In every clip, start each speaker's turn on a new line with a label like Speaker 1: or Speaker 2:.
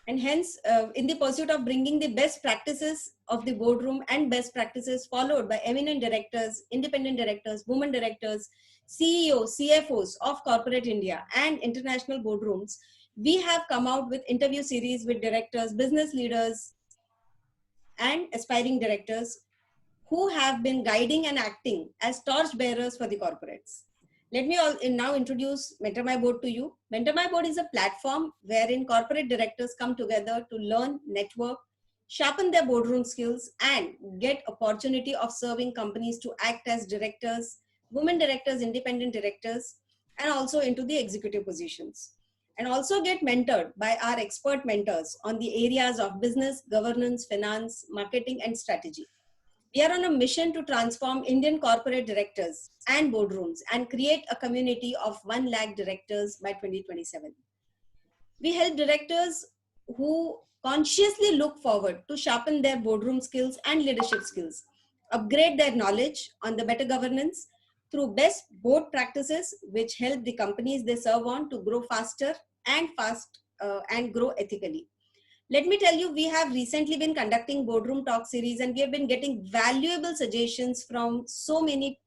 Speaker 1: And hence, in the pursuit of bringing the best practices of the boardroom and best practices followed by eminent directors, independent directors, women directors, CEOs, CFOs of corporate India and international boardrooms, we have come out with interview series with directors, business leaders, and aspiring directors who have been guiding and acting as torch bearers for the corporates. Let me now introduce Mentor My Board to you. Mentor My Board is a platform wherein corporate directors come together to learn, network, sharpen their boardroom skills, and get opportunity of serving companies to act as directors, women directors, independent directors, and also into the executive positions. And also get mentored by our expert mentors on the areas of business, governance, finance, marketing, and strategy. We are on a mission to transform Indian corporate directors and boardrooms and create a community of 1 lakh directors by 2027. We help directors who consciously look forward to sharpen their boardroom skills and leadership skills, upgrade their knowledge on the better governance through best board practices, which help the companies they serve on to grow faster and grow ethically. Let me tell you, we have recently been conducting boardroom talk series and we have been getting valuable suggestions from so many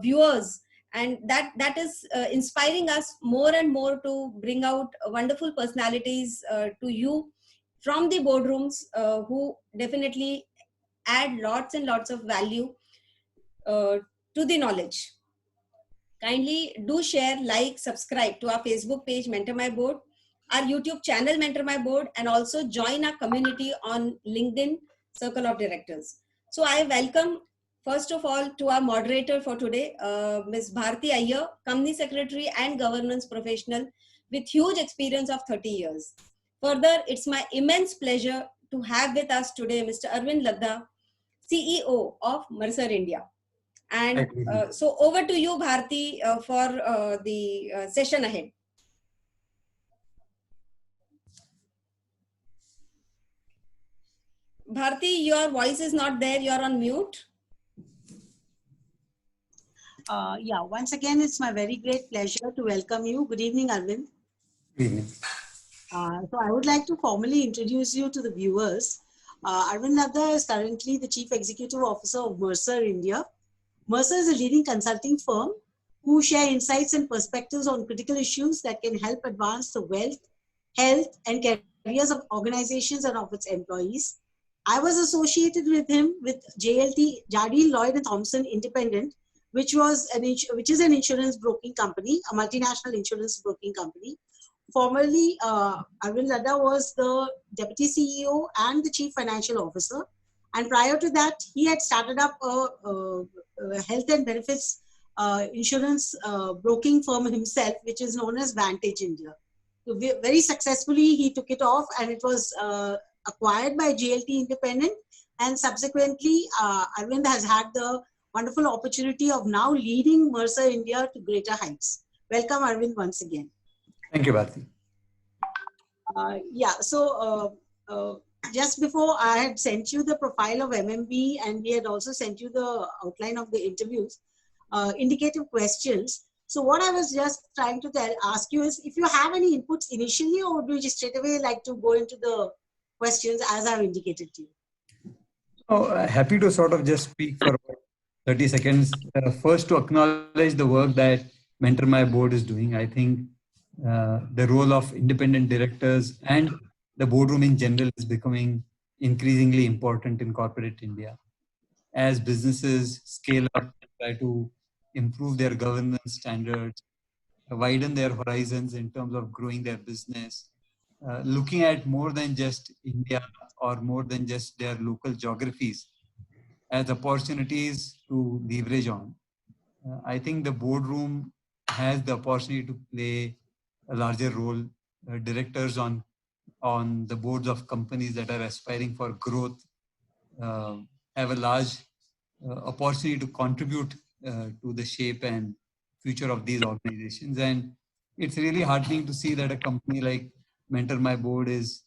Speaker 1: viewers, and that is inspiring us more and more to bring out wonderful personalities to you from the boardrooms who definitely add lots and lots of value uh, to the knowledge. Kindly do share, like, subscribe to our Facebook page, Mentor My Board, our YouTube channel, Mentor My Board, and also join our community on LinkedIn, Circle of Directors. So I welcome, first of all, to our moderator for today, Ms. Bharti Iyer, Company Secretary and Governance Professional with huge experience of 30 years. Further, it's my immense pleasure to have with us today Mr. Arvind Ladda, CEO of Mercer India. And so over to you, Bharti, for the session ahead. Bharti, your voice is not there. You're on mute.
Speaker 2: Yeah, once again, it's my very great pleasure to welcome you. Good evening, Arvind.
Speaker 3: Good evening.
Speaker 2: So I would like to formally introduce you to the viewers. Arvind Ladda is currently the Chief Executive Officer of Mercer India. Mercer is a leading consulting firm who share insights and perspectives on critical issues that can help advance the wealth, health, and careers of organizations and of its employees. I was associated with him with JLT, Jardine Lloyd and Thompson Independent, which is an insurance broking company, a multinational insurance broking company. Formerly, Arvind Ladda was the Deputy CEO and the Chief Financial Officer. And prior to that, he had started up a health and benefits insurance broking firm himself, which is known as Vantage India. So very successfully, he took it off and it was acquired by JLT Independent. And subsequently, Arvind has had the wonderful opportunity of now leading Mercer India to greater heights. Welcome, Arvind, once again.
Speaker 3: Thank you, Bharti.
Speaker 2: Just before I had sent you the profile of MMB and we had also sent you the outline of the interviews, indicative questions. So what I was just trying to ask you is if you have any inputs initially, or would you just straight away like to go into the questions as I've indicated to you?
Speaker 3: Oh, happy to sort of just speak for 30 seconds. First, to acknowledge the work that Mentor My Board is doing. I think the role of independent directors and the boardroom in general is becoming increasingly important in corporate India. As businesses scale up, try to improve their governance standards, widen their horizons in terms of growing their business, looking at more than just India or more than just their local geographies as opportunities to leverage on. I think the boardroom has the opportunity to play a larger role. Directors on the boards of companies that are aspiring for growth have a large opportunity to contribute to the shape and future of these organizations. And it's really heartening to see that a company like Mentor My Board is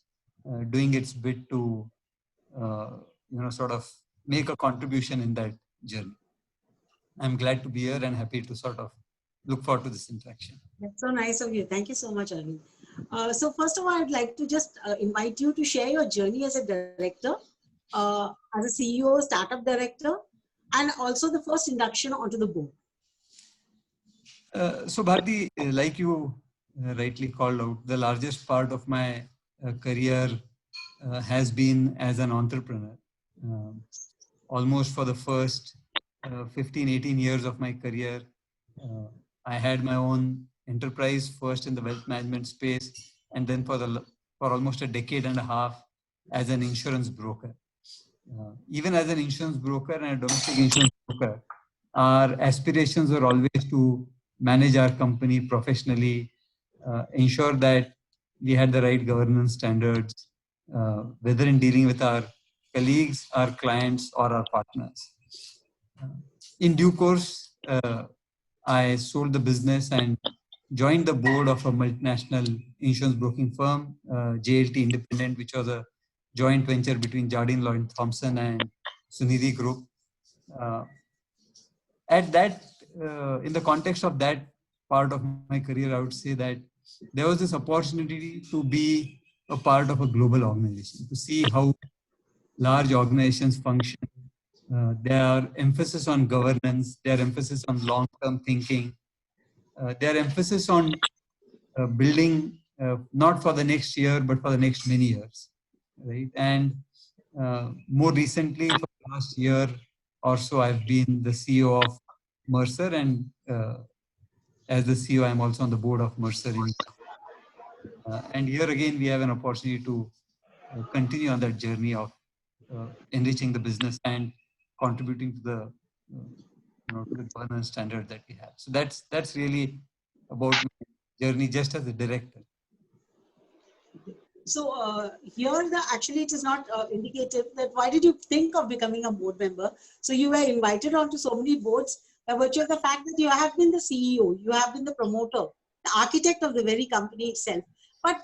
Speaker 3: doing its bit to sort of make a contribution in that journey. I'm glad to be here and happy to sort of look forward to this interaction.
Speaker 2: That's so nice of you. Thank you so much, Arvind. So first of all, I'd like to just invite you to share your journey as a director, as a CEO, startup director, and also the first induction onto the board.
Speaker 3: So Bharti, like you rightly called out, the largest part of my career has been as an entrepreneur. Almost for the first 15, 18 years of my career, I had my own enterprise, first in the wealth management space, and then for almost a decade and a half as an insurance broker. Even as an insurance broker and a domestic insurance broker, our aspirations were always to manage our company professionally, ensure that we had the right governance standards, whether in dealing with our colleagues, our clients, or our partners. In due course, I sold the business and joined the board of a multinational insurance broking firm, JLT Independent, which was a joint venture between Jardine Lloyd Thompson and Sunidhi Group. In the context of that part of my career, I would say that there was this opportunity to be a part of a global organization, to see how large organizations function, their emphasis on governance, their emphasis on long-term thinking, their emphasis on building not for the next year, but for the next many years, right? And more recently, for the last year or so, I've been the CEO of Mercer, and as the CEO, I'm also on the board of Mercer India. And here again, we have an opportunity to continue on that journey of enriching the business and contributing to the to the governance standard that we have. So that's really about my journey just as a director.
Speaker 2: So here, actually, it is not indicative that why did you think of becoming a board member? So you were invited onto so many boards by virtue of the fact that you have been the CEO, you have been the promoter, the architect of the very company itself. But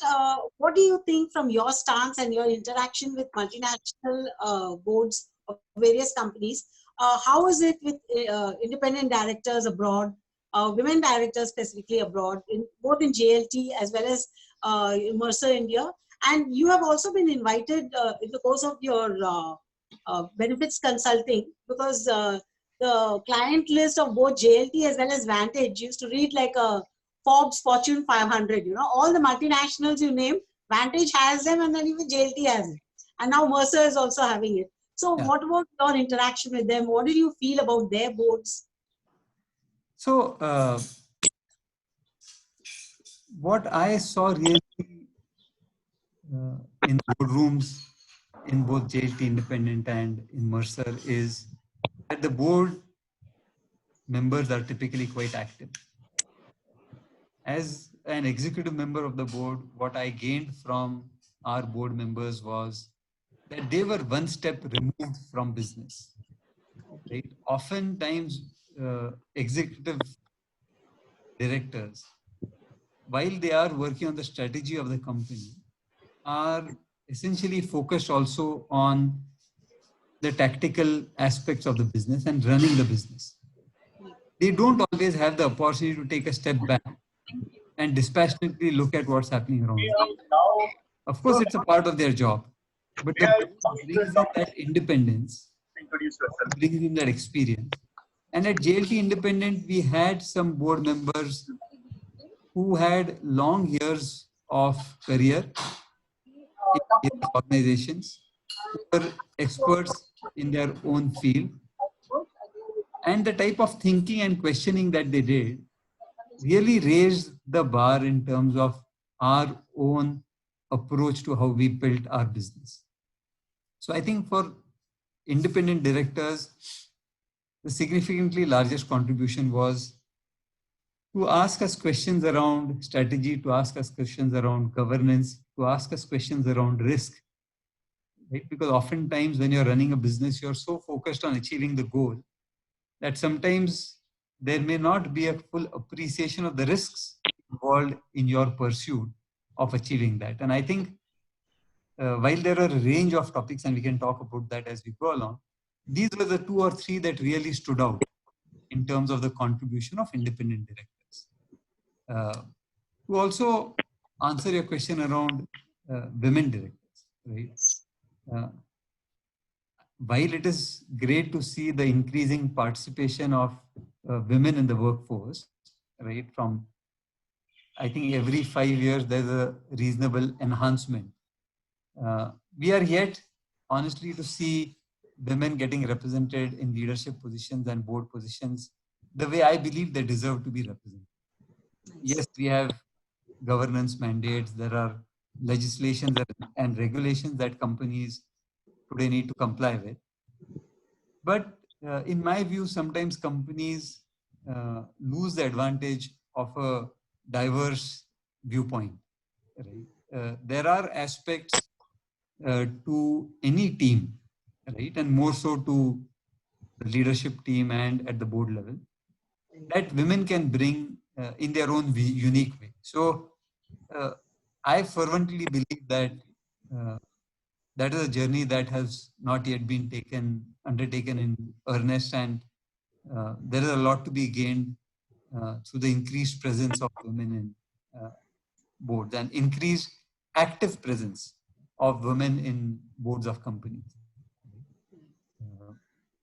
Speaker 2: what do you think from your stance and your interaction with multinational boards of various companies? How is it with independent directors abroad, women directors specifically abroad, both in JLT as well as Mercer India? And you have also been invited in the course of your benefits consulting, because the client list of both JLT as well as Vantage used to read like a Forbes Fortune 500, all the multinationals you name, Vantage has them, and then even JLT has it. And now Mercer is also having it. So yeah. What about your interaction with them? What did you feel about their boards?
Speaker 3: So what I saw really in boardrooms in both JLT Independent and in Mercer is that the board members are typically quite active. As an executive member of the board, what I gained from our board members was that they were one step removed from business. Right? Oftentimes, executive directors, while they are working on the strategy of the company, are essentially focused also on the tactical aspects of the business and running the business. They don't always have the opportunity to take a step back and dispassionately look at what's happening around them. Of course, it's a part of their job, but the board brings in that independence, brings in that experience. And at JLT Independent, we had some board members who had long years of career in organizations, who were experts in their own field, and the type of thinking and questioning that they did really raised the bar in terms of our own approach to how we built our business. So I think for independent directors, the significantly largest contribution was to ask us questions around strategy, to ask us questions around governance, to ask us questions around risk. Right? Because oftentimes when you're running a business, you're so focused on achieving the goal that sometimes there may not be a full appreciation of the risks involved in your pursuit of achieving that. And I think while there are a range of topics, and we can talk about that as we go along, these were the 2 or 3 that really stood out in terms of the contribution of independent directors. To also answer your question around women directors, right? While it is great to see the increasing participation of women in the workforce, right? From, I think every 5 years, there's a reasonable enhancement. We are yet, honestly, to see women getting represented in leadership positions and board positions the way I believe they deserve to be represented. Yes, we have governance mandates, there are legislations and regulations that companies today need to comply with. But in my view, sometimes companies lose the advantage of a diverse viewpoint. Right? There are aspects to any team, right, and more so to the leadership team and at the board level, that women can bring in their own unique way. So I fervently believe that that is a journey that has not yet been undertaken in earnest, and there is a lot to be gained through the increased presence of women in boards and increased active presence of women in boards of companies.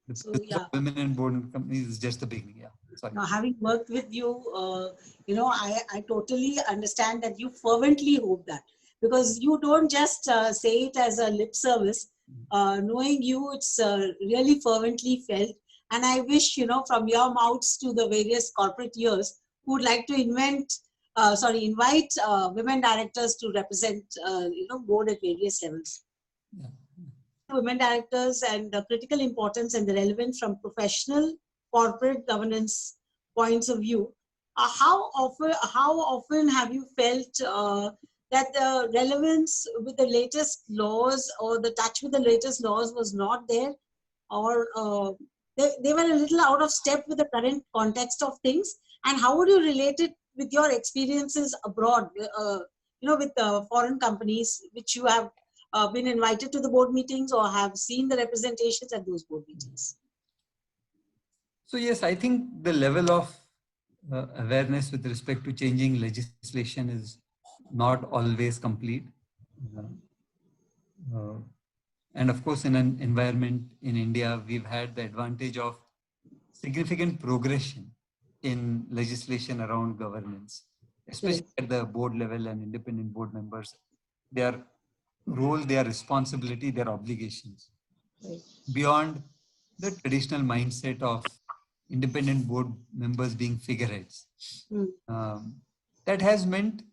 Speaker 3: The
Speaker 2: So,
Speaker 3: presence
Speaker 2: yeah.
Speaker 3: of women in board companies is just the beginning. Yeah. Sorry.
Speaker 2: Now, having worked with you, I totally understand that you fervently hope that, because you don't just say it as a lip service. Knowing you, it's really fervently felt. And I wish, from your mouths to the various corporate ears who would like to invite women directors to represent, board at various levels.
Speaker 3: Yeah.
Speaker 2: Women directors and the critical importance and the relevance from professional corporate governance points of view. How often have you felt that the relevance with the latest laws or the touch with the latest laws was not there, or they were a little out of step with the current context of things? And how would you relate it with your experiences abroad, with foreign companies which you have been invited to the board meetings or have seen the representations at those board meetings?
Speaker 3: So yes, I think the level of awareness with respect to changing legislation is not always complete. And of course, in an environment in India, we've had the advantage of significant progression in legislation around governance, especially at the board level and independent board members. Their role, their responsibility, their obligations, beyond the traditional mindset of independent board members being figureheads. That has meant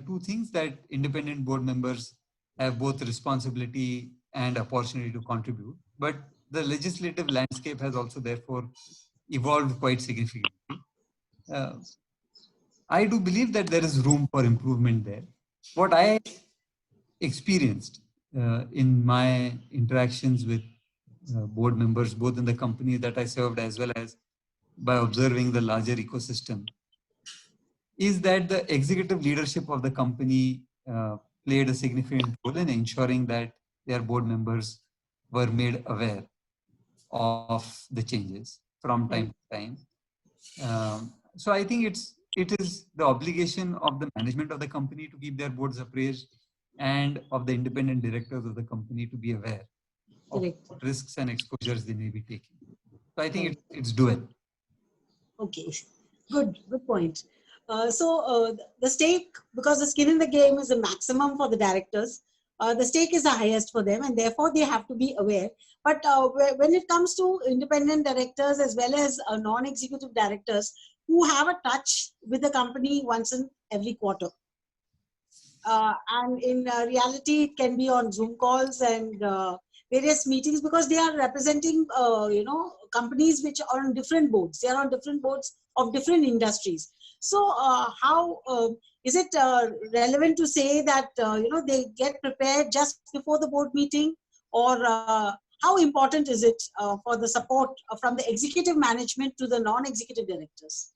Speaker 3: two things: that independent board members have both responsibility and opportunity to contribute, but the legislative landscape has also therefore evolved quite significantly. I do believe that there is room for improvement there. What I experienced in my interactions with board members, both in the company that I served as well as by observing the larger ecosystem, is that the executive leadership of the company played a significant role in ensuring that their board members were made aware of the changes from time to time. So I think it is the obligation of the management of the company to keep their boards appraised, and of the independent directors of the company to be aware of what risks and exposures they may be taking. So I think it's dual.
Speaker 2: Okay, good point. The stake, because the skin in the game is the maximum for the directors, the stake is the highest for them, and therefore they have to be aware. But when it comes to independent directors as well as non-executive directors who have a touch with the company once in every quarter, and in reality it can be on Zoom calls and various meetings, because they are representing companies which are on different boards. They are on different boards of different industries. So how is it relevant to say that they get prepared just before the board meeting, or how important is it for the support from the executive management to the non-executive directors?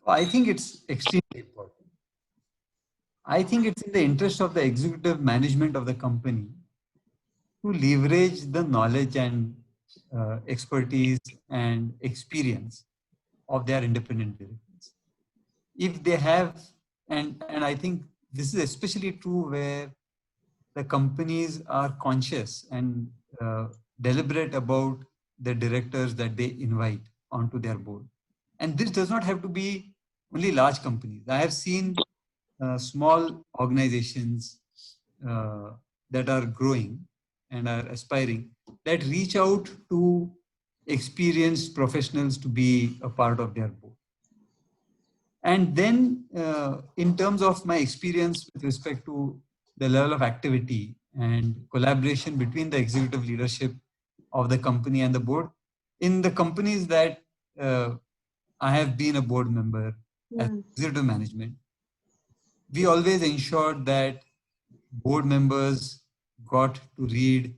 Speaker 3: I think it's extremely important. I think it's in the interest of the executive management of the company to leverage the knowledge and expertise and experience of their independent directors. If they have And I think this is especially true where the companies are conscious and deliberate about the directors that they invite onto their board. And this does not have to be only large companies. I have seen small organizations that are growing and are aspiring that reach out to experienced professionals to be a part of their board. And then in terms of my experience with respect to the level of activity and collaboration between the executive leadership of the company and the board, in the companies that I have been a board member as executive management, we always ensured that board members got to read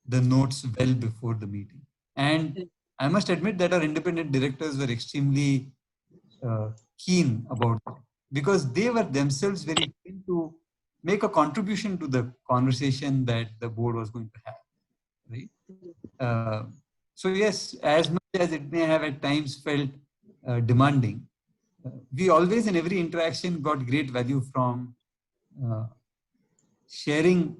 Speaker 3: the notes well before the meeting. And I must admit that our independent directors were extremely keen about that, because they were themselves very keen to make a contribution to the conversation that the board was going to have, right? So yes, as much as it may have at times felt demanding, we always in every interaction got great value from sharing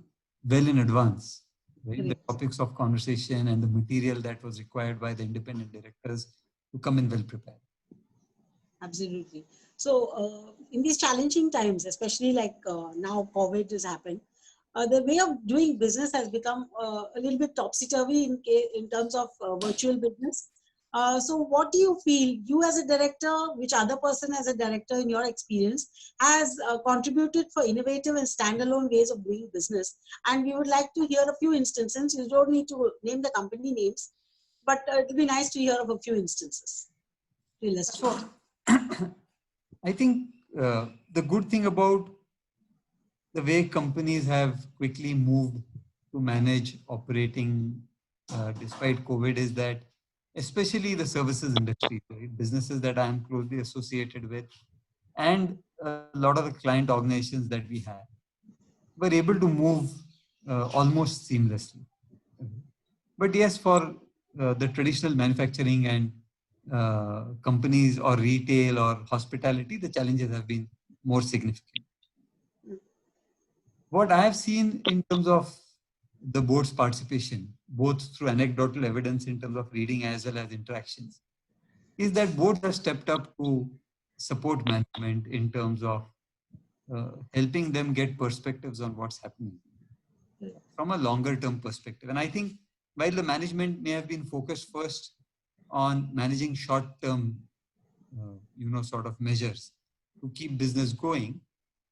Speaker 3: well in advance, right? The topics of conversation and the material that was required by the independent directors to come in well prepared.
Speaker 2: Absolutely. So in these challenging times, especially like now COVID has happened, the way of doing business has become a little bit topsy-turvy in terms of virtual business. So what do you feel, you as a director, which other person as a director in your experience has contributed for innovative and standalone ways of doing business? And we would like to hear a few instances. You don't need to name the company names, but it would be nice to hear of a few instances to illustrate.
Speaker 3: So, I think the good thing about the way companies have quickly moved to manage operating despite COVID is that, especially the services industry, right? Businesses that I am closely associated with, and a lot of the client organizations that we have, were able to move almost seamlessly. But yes, for the traditional manufacturing and companies or retail or hospitality, the challenges have been more significant. What I have seen in terms of the board's participation, both through anecdotal evidence in terms of reading as well as interactions, is that boards have stepped up to support management in terms of helping them get perspectives on what's happening from a longer term perspective. And I think while the management may have been focused first on managing short term, sort of measures to keep business going,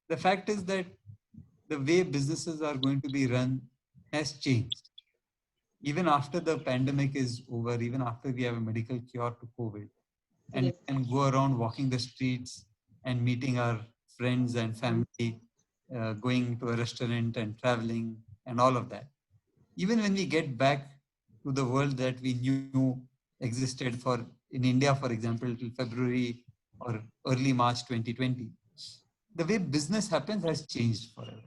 Speaker 3: the fact is that the way businesses are going to be run has changed. Even after the pandemic is over, even after we have a medical cure to COVID, and we can go around walking the streets and meeting our friends and family, going to a restaurant and traveling and all of that. Even when we get back to the world that we knew existed in India, for example, till February or early March 2020, the way business happens has changed forever.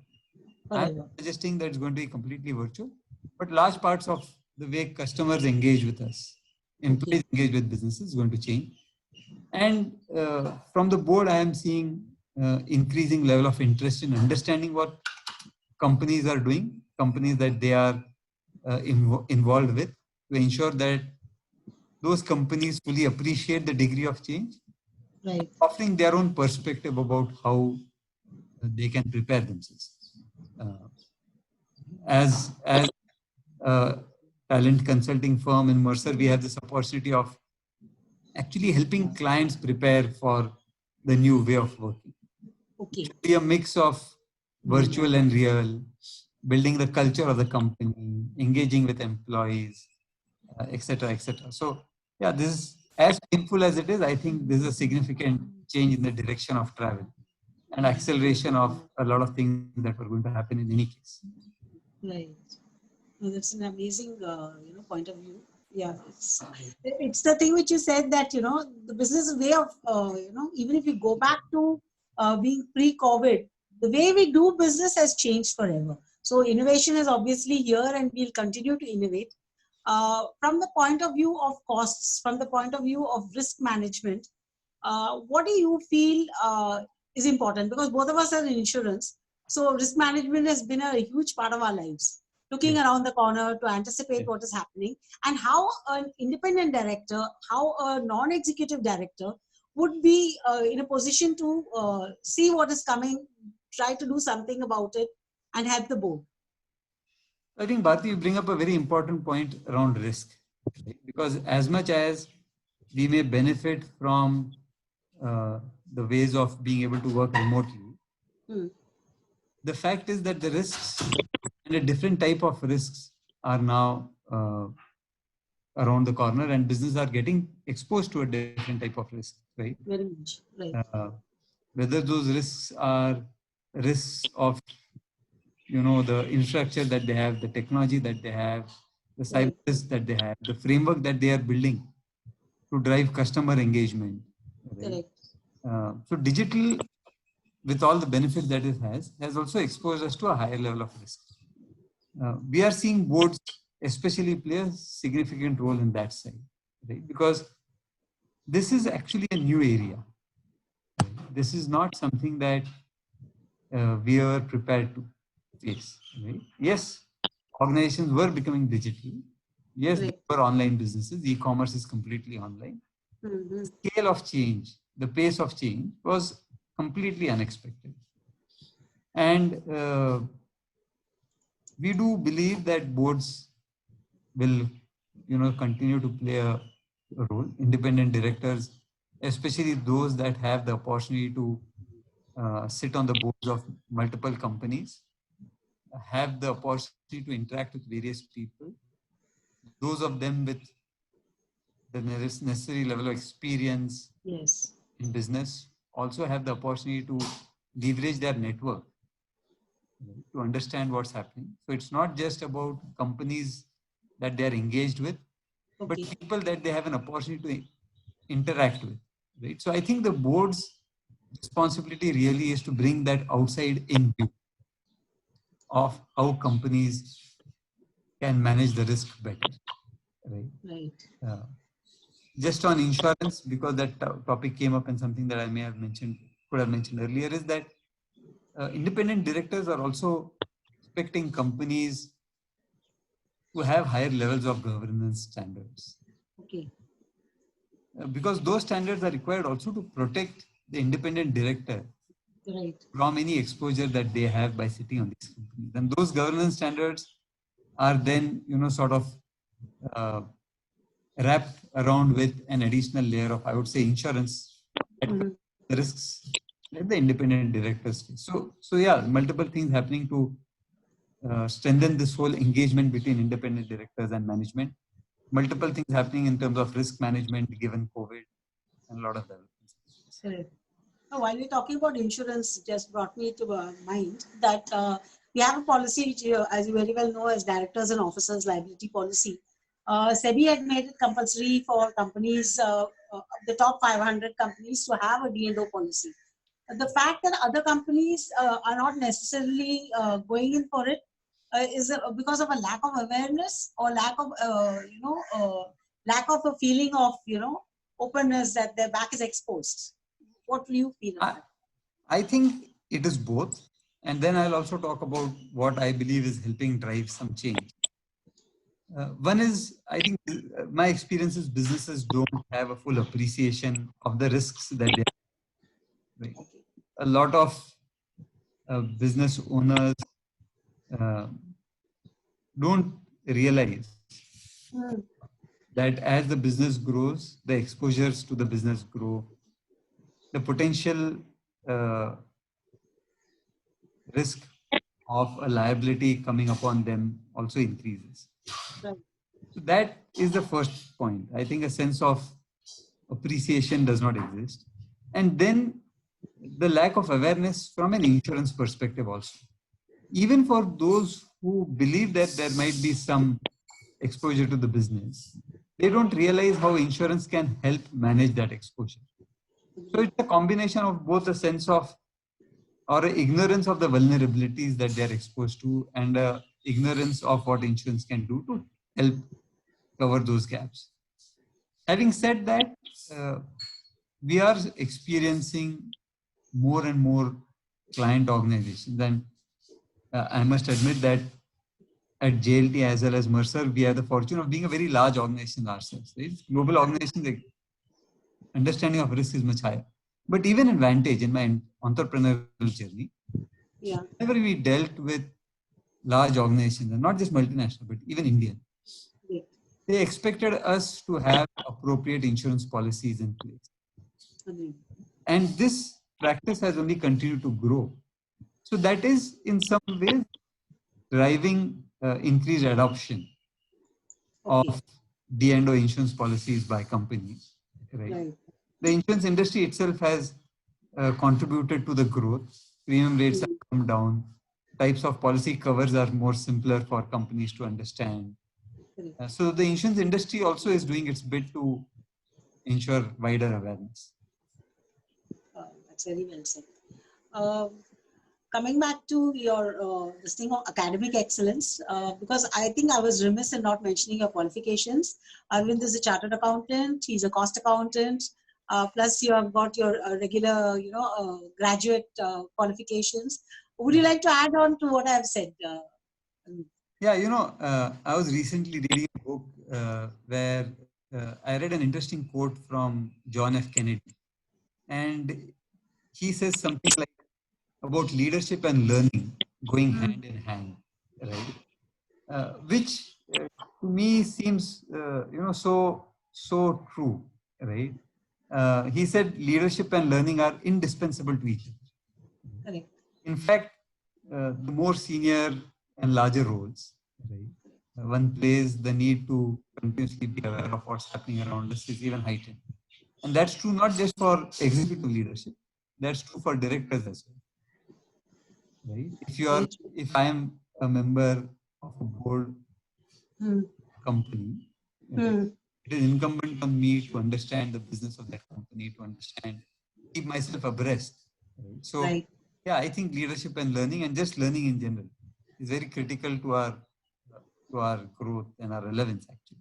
Speaker 3: I'm not suggesting that it's going to be completely virtual, but large parts of the way customers engage with us, employees engage with businesses is going to change. And from the board, I am seeing increasing level of interest in understanding what companies are doing, companies that they are involved with, to ensure that those companies fully appreciate the degree of change, offering their own perspective about how they can prepare themselves. As a talent consulting firm in Mercer, we have this opportunity of actually helping clients prepare for the new way of working. It should be a mix of virtual and real, building the culture of the company, engaging with employees, etc., etc. So, yeah, this is as painful as it is. I think this is a significant change in the direction of travel and acceleration of a lot of things that were going to happen in any case.
Speaker 2: Right. No, that's an amazing, point of view. Yeah, it's the thing which you said that, the business way of, even if you go back to being pre-COVID, the way we do business has changed forever. So innovation is obviously here and we'll continue to innovate. From the point of view of costs, from the point of view of risk management, what do you feel is important because both of us are in insurance. So risk management has been a huge part of our lives. Looking around the corner to anticipate what is happening, and how an independent director, how a non-executive director would be in a position to see what is coming, try to do something about it, and help the board.
Speaker 3: I think, Bharti, you bring up a very important point around risk, right? Because as much as we may benefit from the ways of being able to work remotely, the fact is that the risks and a different type of risks are now around the corner, and businesses are getting exposed to a different type of risk, right?
Speaker 2: Very much, right.
Speaker 3: Whether those risks are risks of, you know, the infrastructure that they have, the technology that they have, the cyber risk that they have, the framework that they are building to drive customer engagement. Right? So digital, with all the benefits that it has also exposed us to a higher level of risk. We are seeing boards especially play a significant role in that side, right? Because this is actually a new area. Right? This is not something that we are prepared to face. Right? Yes, organizations were becoming digital. Yes, they were online businesses. E-commerce is completely online. The scale of change, the pace of change was completely unexpected. And we do believe that boards will, you know, continue to play a role. Independent directors, especially those that have the opportunity to sit on the boards of multiple companies, have the opportunity to interact with various people. Those of them with the necessary level of experience in business also have the opportunity to leverage their network to understand what's happening. So it's not just about companies that they are engaged with, but people that they have an opportunity to interact with. Right? So I think the board's responsibility really is to bring that outside in view of how companies can manage the risk better. Right. Just on insurance, because that topic came up and something that I may have mentioned, could have mentioned earlier, is that independent directors are also expecting companies to have higher levels of governance standards. Because those standards are required also to protect the independent director from any exposure that they have by sitting on these companies. And those governance standards are then, you know, sort of wrapped around with an additional layer of, I would say, insurance the risks that the independent directors face. So yeah, multiple things happening to strengthen this whole engagement between independent directors and management. Multiple things happening in terms of risk management given COVID and a lot of developments.
Speaker 2: While we're talking about insurance, just brought me to mind that we have a policy which, as you very well know, as directors and officers liability policy. SEBI had made it compulsory for companies, the top 500 companies, to have a D&O policy. The fact that other companies are not necessarily going in for it is because of a lack of awareness or lack of, lack of a feeling of, openness, that their back is exposed. What do you feel about that?
Speaker 3: I think it is both. And then I'll also talk about what I believe is helping drive some change. One is, I think my experience is businesses don't have a full appreciation of the risks that they have. Right? A lot of business owners don't realize that as the business grows, the exposures to the business grow. The potential risk of a liability coming upon them also increases. So that is the first point. I think a sense of appreciation does not exist. And then the lack of awareness from an insurance perspective also. Even for those who believe that there might be some exposure to the business, they don't realize how insurance can help manage that exposure. So it's a combination of both a sense of or ignorance of the vulnerabilities that they're exposed to and ignorance of what insurance can do to help cover those gaps. Having said that, we are experiencing more and more client organizations. And I must admit that at JLT as well as Mercer, we have the fortune of being a very large organization ourselves. Right? Global organizations, the understanding of risk is much higher. But even in Vantage, in my entrepreneurial journey,
Speaker 2: Yeah.
Speaker 3: whenever we dealt with large organizations, and not just multinational, but even Indian,
Speaker 2: Great.
Speaker 3: they expected us to have appropriate insurance policies in place.
Speaker 2: Agreed.
Speaker 3: And this practice has only continued to grow. So that is in some ways driving increased adoption
Speaker 2: Okay.
Speaker 3: of D&O insurance policies by companies. Right?
Speaker 2: Right.
Speaker 3: The insurance industry itself has contributed to the growth. Premium rates have come down. Types of policy covers are more simpler for companies to understand.
Speaker 2: Correct.
Speaker 3: So the insurance industry also is doing its bit to ensure wider awareness.
Speaker 2: That's very well said. Coming back to your this thing of academic excellence, because I think I was remiss in not mentioning your qualifications. Arvind is a chartered accountant. He's a cost accountant. Plus, you have got your regular, graduate qualifications. Would you like to add on to what I have said?
Speaker 3: Yeah, I was recently reading a book where I read an interesting quote from John F. Kennedy. And he says something like about leadership and learning going hand in hand, right? Which to me seems, so true, right? He said leadership and learning are indispensable to each other.
Speaker 2: Correct.
Speaker 3: In fact, the more senior and larger roles, right? One plays the need to continuously be aware of what's happening around us is even heightened. And that's true not just for executive leadership, that's true for directors as well. Right? If I am a member of a board company, right, it is incumbent on me to understand the business of that company, to understand, keep myself abreast. Right? So,
Speaker 2: Right.
Speaker 3: yeah, I think leadership and learning, and just learning in general, is very critical to our growth and our relevance, actually.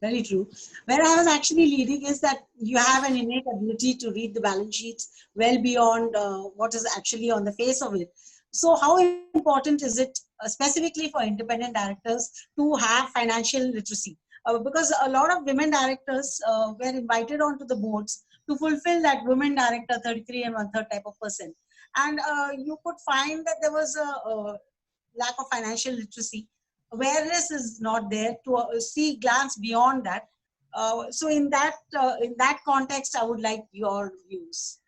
Speaker 2: Very true. Where I was actually leading is that you have an innate ability to read the balance sheets well beyond what is actually on the face of it. So how important is it specifically for independent directors to have financial literacy? Because a lot of women directors were invited onto the boards to fulfill that women director 33 and 1/3 type of person. And you could find that there was a lack of financial literacy. Awareness is not there to see glance beyond that. So in that context, I would like your views.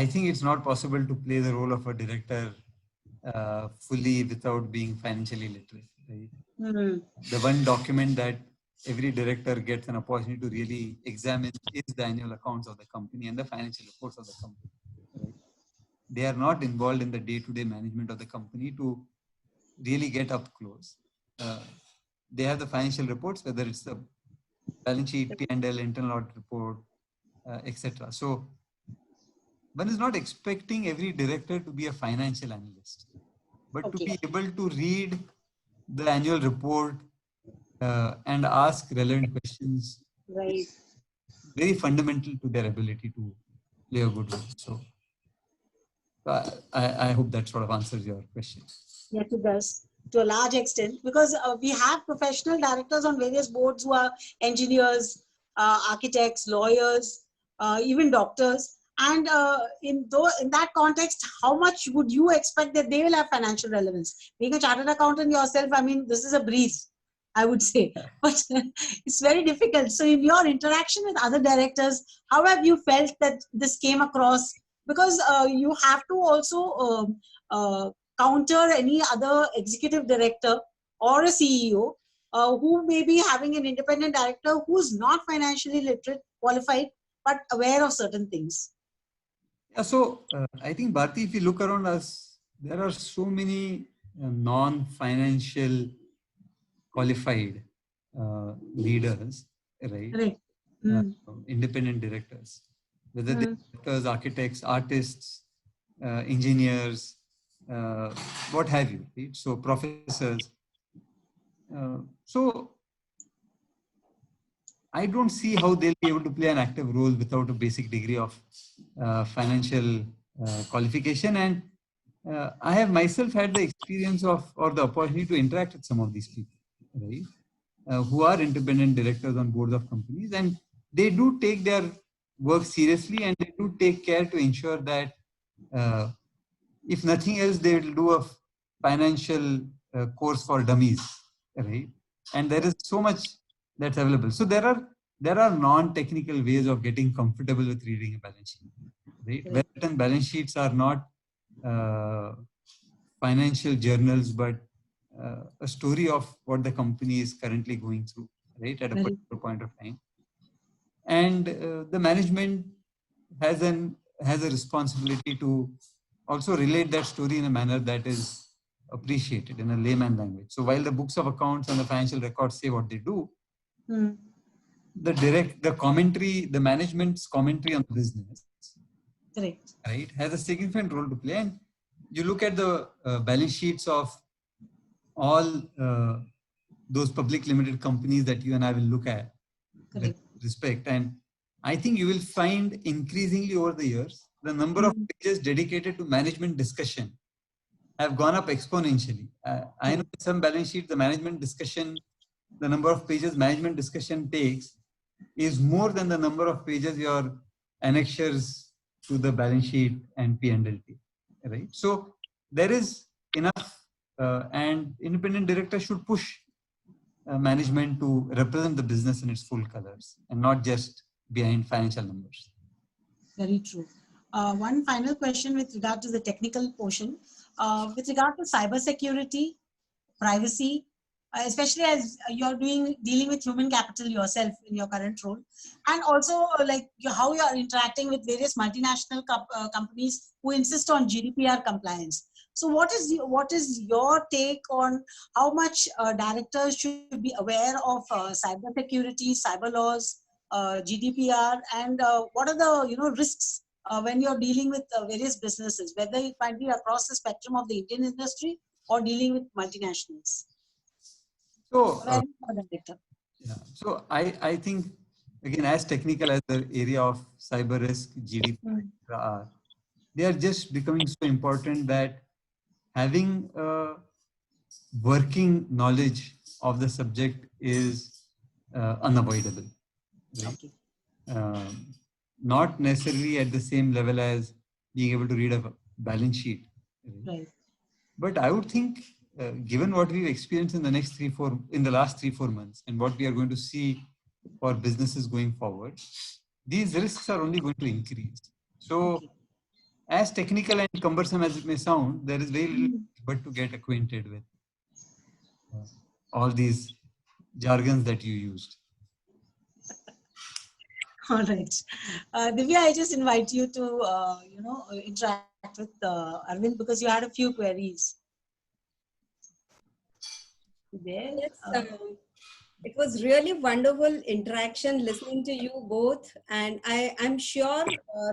Speaker 3: I think it's not possible to play the role of a director fully without being financially literate. Right? The one document that every director gets an opportunity to really examine is the annual accounts of the company and the financial reports of the company. Right? They are not involved in the day-to-day management of the company to really get up close. They have the financial reports, whether it's the balance sheet, P&L, internal audit report, etc. So one is not expecting every director to be a financial analyst, but to be able to read the annual report and ask relevant questions.
Speaker 2: Right.
Speaker 3: Very fundamental to their ability to play a good role. So I hope that sort of answers your question.
Speaker 2: Yes, it does to a large extent, because we have professional directors on various boards who are engineers, architects, lawyers, even doctors. And in that context, how much would you expect that they will have financial relevance? Being a chartered accountant yourself, I mean, this is a breeze, I would say, but it's very difficult. So in your interaction with other directors, how have you felt that this came across? Because you have to also counter any other executive director or a CEO who may be having an independent director who's not financially literate, qualified, but aware of certain things.
Speaker 3: Yeah, so I think, Bharti, if you look around us, there are so many non-financial qualified leaders, right? Independent directors, whether they're doctors, architects, artists, engineers, what have you, right? So professors. So I don't see how they'll be able to play an active role without a basic degree of financial qualification. And I have myself had the experience of, or the opportunity to interact with some of these people, right? Who are independent directors on boards of companies, and they do take their work seriously, and they do take care to ensure that if nothing else, they will do a financial course for dummies, right? And there is so much that's available. So there are non-technical ways of getting comfortable with reading a balance sheet, right?
Speaker 2: Right.
Speaker 3: Whereas balance sheets are not financial journals, but a story of what the company is currently going through, right, at a
Speaker 2: Very
Speaker 3: particular point of time. And the management has a responsibility to also relate that story in a manner that is appreciated in a layman language. So while the books of accounts and the financial records say what they do, the commentary, the management's commentary on the business,
Speaker 2: correct.
Speaker 3: right, has a significant role to play. And you look at the balance sheets of all those public limited companies that you and I will look at with respect, and I think you will find increasingly over the years the number of pages dedicated to management discussion have gone up exponentially. I know some balance sheet, the management discussion, the number of pages management discussion takes is more than the number of pages your annexures to the balance sheet and P&L take, right? So there is enough, and independent directors should push management to represent the business in its full colors and not just behind financial numbers.
Speaker 2: Very true. One final question with regard to the technical portion. With regard to cybersecurity, privacy, especially as you're dealing with human capital yourself in your current role, and also how you are interacting with various multinational companies who insist on GDPR compliance. So what is your take on how much directors should be aware of cybersecurity, cyber laws, GDPR, and what are the risks when you're dealing with various businesses, whether it might be across the spectrum of the Indian industry or dealing with multinationals?
Speaker 3: So, so I think, again, as technical as the area of cyber risk, GDPR are, they are just becoming so important that having a working knowledge of the subject is unavoidable. Right?
Speaker 2: Okay.
Speaker 3: Not necessarily at the same level as being able to read a balance sheet.
Speaker 2: Right.
Speaker 3: But I would think, given what we've experienced in the last 3-4 months, and what we are going to see for businesses going forward, these risks are only going to increase. So, as technical and cumbersome as it may sound, there is very little but to get acquainted with all these jargons that you used.
Speaker 2: All right. Divya, I just invite you to, interact with Arvind because you had a few queries.
Speaker 1: Yes, it was really wonderful interaction listening to you both. And I'm sure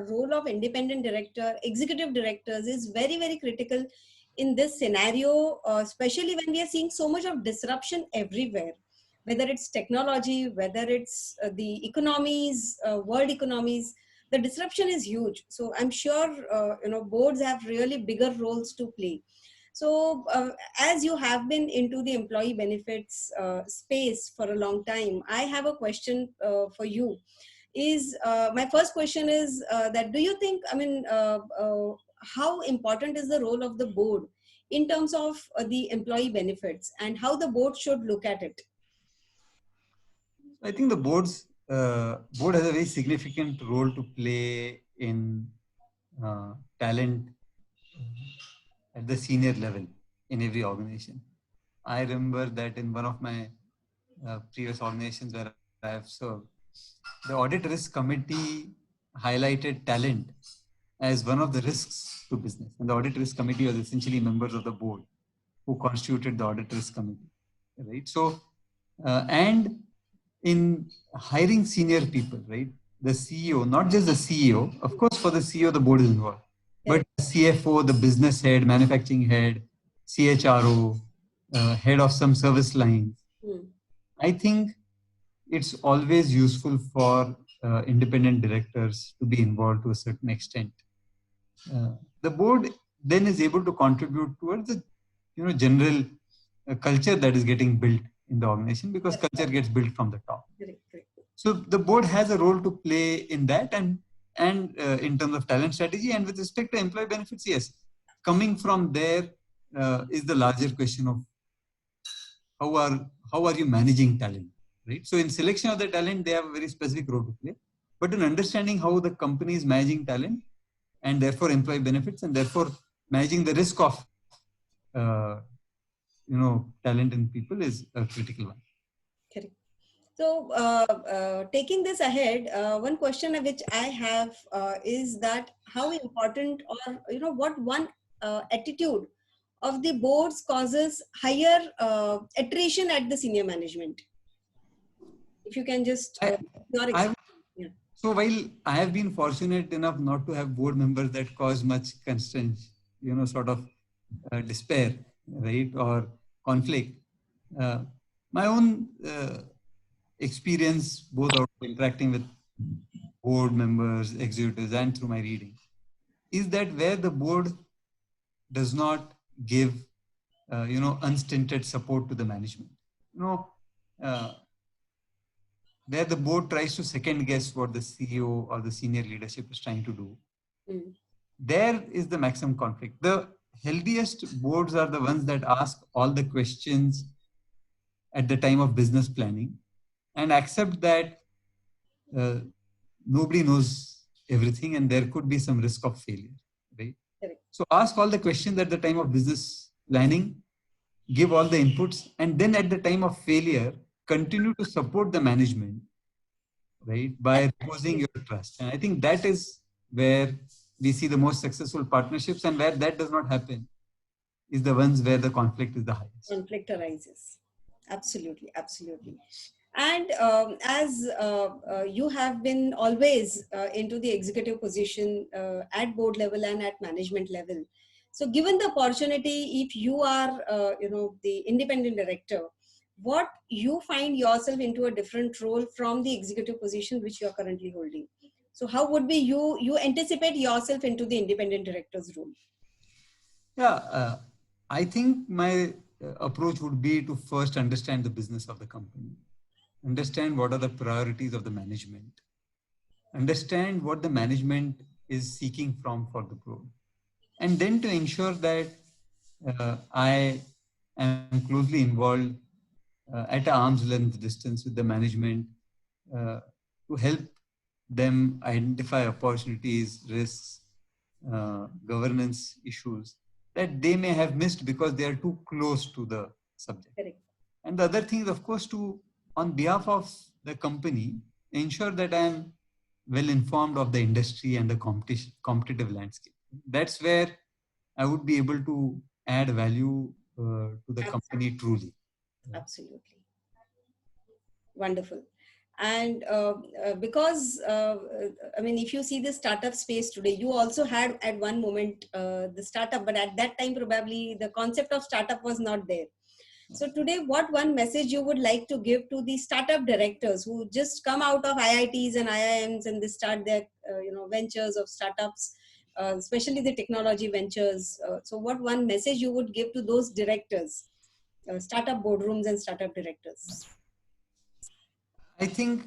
Speaker 1: role of independent director, executive directors is very, very critical in this scenario, especially when we are seeing so much of disruption everywhere. Whether it's technology, whether it's the economies, world economies, the disruption is huge. So I'm sure, boards have really bigger roles to play. So as you have been into the employee benefits space for a long time, I have a question for you. My first question is that do you think, how important is the role of the board in terms of the employee benefits and how the board should look at it?
Speaker 3: I think the board has a very significant role to play in talent at the senior level in every organization. I remember that in one of my previous organizations where I have served, the audit risk committee highlighted talent as one of the risks to business. And the audit risk committee was essentially members of the board who constituted the audit risk committee, right? So, and in hiring senior people, right? The CEO, not just the CEO, of course, for the CEO, the board is involved, but the CFO, the business head, manufacturing head, CHRO, head of some service lines. I think it's always useful for independent directors to be involved to a certain extent. The board then is able to contribute towards the general culture that is getting built in the organization, because culture gets built from the top.
Speaker 1: Correct.
Speaker 3: So the board has a role to play in that, and in terms of talent strategy, and with respect to employee benefits, yes, coming from there is the larger question of how are you managing talent, right? So in selection of the talent, they have a very specific role to play, but in understanding how the company is managing talent, and therefore employee benefits, and therefore managing the risk of talent in people is a critical one.
Speaker 1: Correct. So, taking this ahead, one question which I have is that how important, or what one attitude of the boards causes higher attrition at the senior management? If you can just your experience. Yeah.
Speaker 3: So while I have been fortunate enough not to have board members that cause much constraint, sort of despair, right, or conflict, my own experience, both out of interacting with board members, executives, and through my reading, is that where the board does not give, unstinted support to the management, where the board tries to second guess what the CEO or the senior leadership is trying to do, there is the maximum conflict. The healthiest boards are the ones that ask all the questions at the time of business planning and accept that nobody knows everything and there could be some risk of failure, right?
Speaker 1: Correct.
Speaker 3: So ask all the questions at the time of business planning, give all the inputs, and then at the time of failure, continue to support the management, right, by reposing your trust. And I think that is where we see the most successful partnerships, and where that does not happen is the ones where the conflict is the highest.
Speaker 1: Conflict arises. Absolutely. And as you have been always into the executive position at board level and at management level. So given the opportunity, if you are, the independent director, what you find yourself into a different role from the executive position which you are currently holding? So how would be you anticipate yourself into the independent director's role?
Speaker 3: Yeah, I think my approach would be to first understand the business of the company, understand what are the priorities of the management, understand what the management is seeking for the board, and then to ensure that I am closely involved at arm's length distance with the management to help them identify opportunities, risks, governance issues that they may have missed because they are too close to the subject.
Speaker 1: Correct.
Speaker 3: And the other thing is, of course, to, on behalf of the company, ensure that I am well informed of the industry and the competitive landscape. That's where I would be able to add value to the company truly.
Speaker 1: Absolutely. Wonderful. And because, I mean, if you see the startup space today, you also had at one moment the startup, but at that time, probably the concept of startup was not there. So today, what one message you would like to give to the startup directors who just come out of IITs and IIMs and they start their, ventures of startups, especially the technology ventures. So what one message you would give to those directors, startup boardrooms and startup directors?
Speaker 3: I think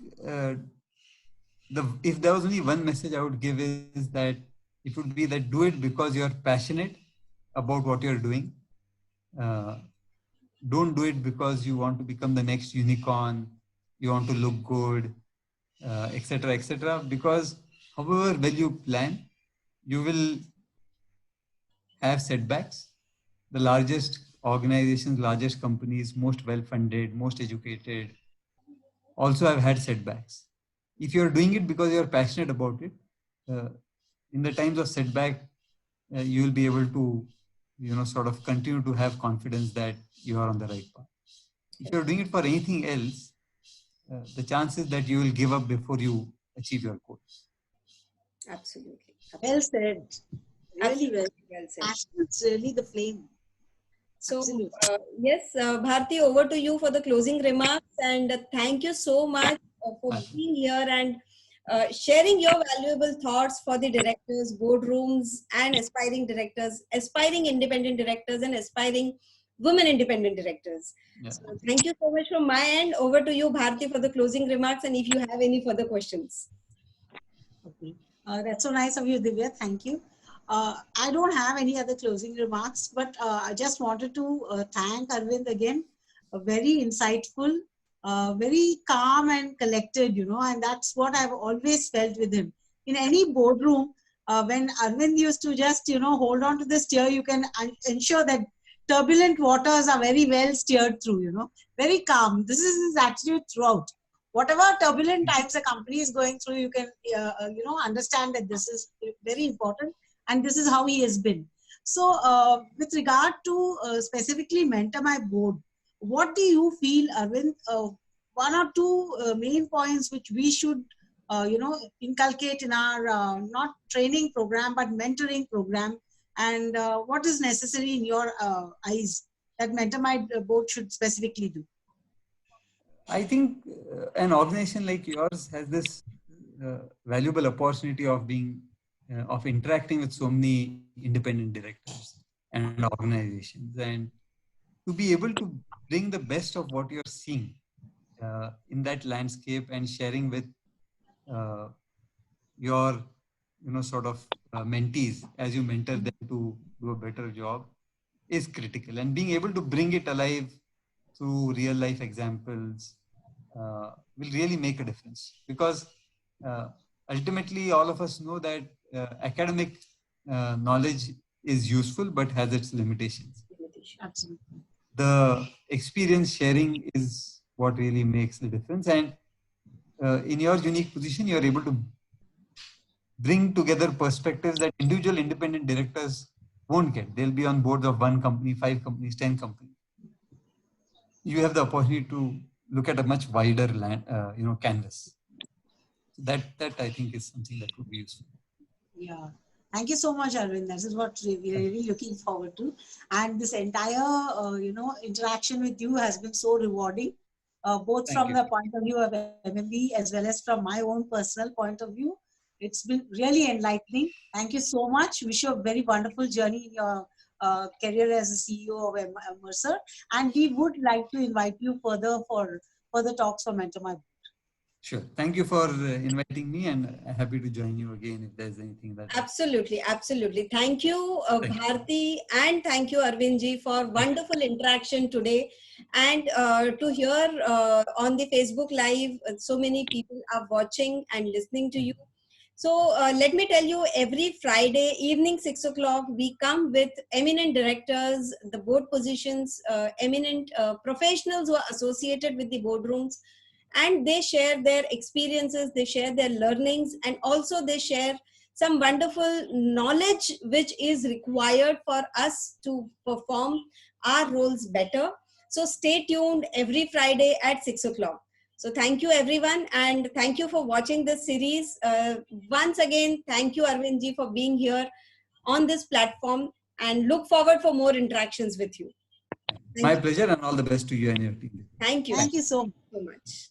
Speaker 3: if there was only one message I would give is that it would be that do it because you're passionate about what you're doing. Don't do it because you want to become the next unicorn, you want to look good, etc., etc. Because however well you plan, you will have setbacks. The largest organizations, largest companies, most well-funded, most educated, also have had setbacks. If you're doing it because you're passionate about it, in the times of setback, you will be able to, sort of continue to have confidence that you are on the right path. If you're doing it for anything else, the chances that you will give up before you achieve your goal.
Speaker 1: Absolutely.
Speaker 2: Well said. Really well.
Speaker 1: Well said.
Speaker 2: Passion is really the flame.
Speaker 1: So,
Speaker 2: Absolutely.
Speaker 1: yes, Bharti, over to you for the closing remarks. And thank you so much for being here and sharing your valuable thoughts for the directors, boardrooms, and aspiring directors, aspiring independent directors, and aspiring women independent directors.
Speaker 3: Yeah.
Speaker 1: So, thank you so much from my end. Over to you, Bharti, for the closing remarks. And if you have any further questions.
Speaker 2: Okay. That's so nice of you, Divya. Thank you. I don't have any other closing remarks, but I just wanted to thank Arvind again. Very insightful, very calm and collected, and that's what I've always felt with him. In any boardroom, when Arvind used to just, hold on to the steer, you can ensure that turbulent waters are very well steered through, very calm. This is his attitude throughout. Whatever turbulent times a company is going through, you can understand that this is very important, and this is how he has been. So with regard to specifically Mentor My Board, what do you feel, Arvind, one or two main points which we should inculcate in our not training program but mentoring program, and what is necessary in your eyes that Mentor My Board should specifically do?
Speaker 3: I think an organization like yours has this valuable opportunity of being, of interacting with so many independent directors and organizations, and to be able to bring the best of what you're seeing in that landscape and sharing with uh, your, sort of mentees as you mentor them to do a better job is critical. And being able to bring it alive through real life examples will really make a difference, because ultimately all of us know that academic knowledge is useful but has its limitations.
Speaker 2: Absolutely.
Speaker 3: The experience sharing is what really makes the difference, and in your unique position you're able to bring together perspectives that individual independent directors won't get. They'll be on boards of 1 company, 5 companies, 10 companies. You have the opportunity to look at a much wider canvas. So that I think is something that would be useful.
Speaker 2: Yeah. Thank you so much, Arvind. That is what we're really looking forward to. And this entire, interaction with you has been so rewarding, both
Speaker 3: Thank
Speaker 2: from
Speaker 3: you.
Speaker 2: the point of view of MMB as well as from my own personal point of view. It's been really enlightening. Thank you so much. Wish you a very wonderful journey in your career as a CEO of Mercer. And we would like to invite you further for further talks for Mentor My Board.
Speaker 3: Sure. Thank you for inviting me, and happy to join you again if there's anything that.
Speaker 1: Absolutely, absolutely. Thank you,
Speaker 3: Thank you.
Speaker 1: Bharti, and thank you, Arvindji, for wonderful interaction today. And to hear on the Facebook Live, so many people are watching and listening to you. So let me tell you, every Friday evening, 6 o'clock, we come with eminent directors, the board positions, eminent professionals who are associated with the boardrooms, and they share their experiences, they share their learnings, and also they share some wonderful knowledge which is required for us to perform our roles better. So stay tuned every Friday at 6 o'clock. So thank you everyone, and thank you for watching this series. Once again, thank you Arvindji for being here on this platform, and look forward for more interactions with you.
Speaker 3: My pleasure, and all the best to you and your team.
Speaker 1: Thank you.
Speaker 2: Thank you so much.
Speaker 1: So much.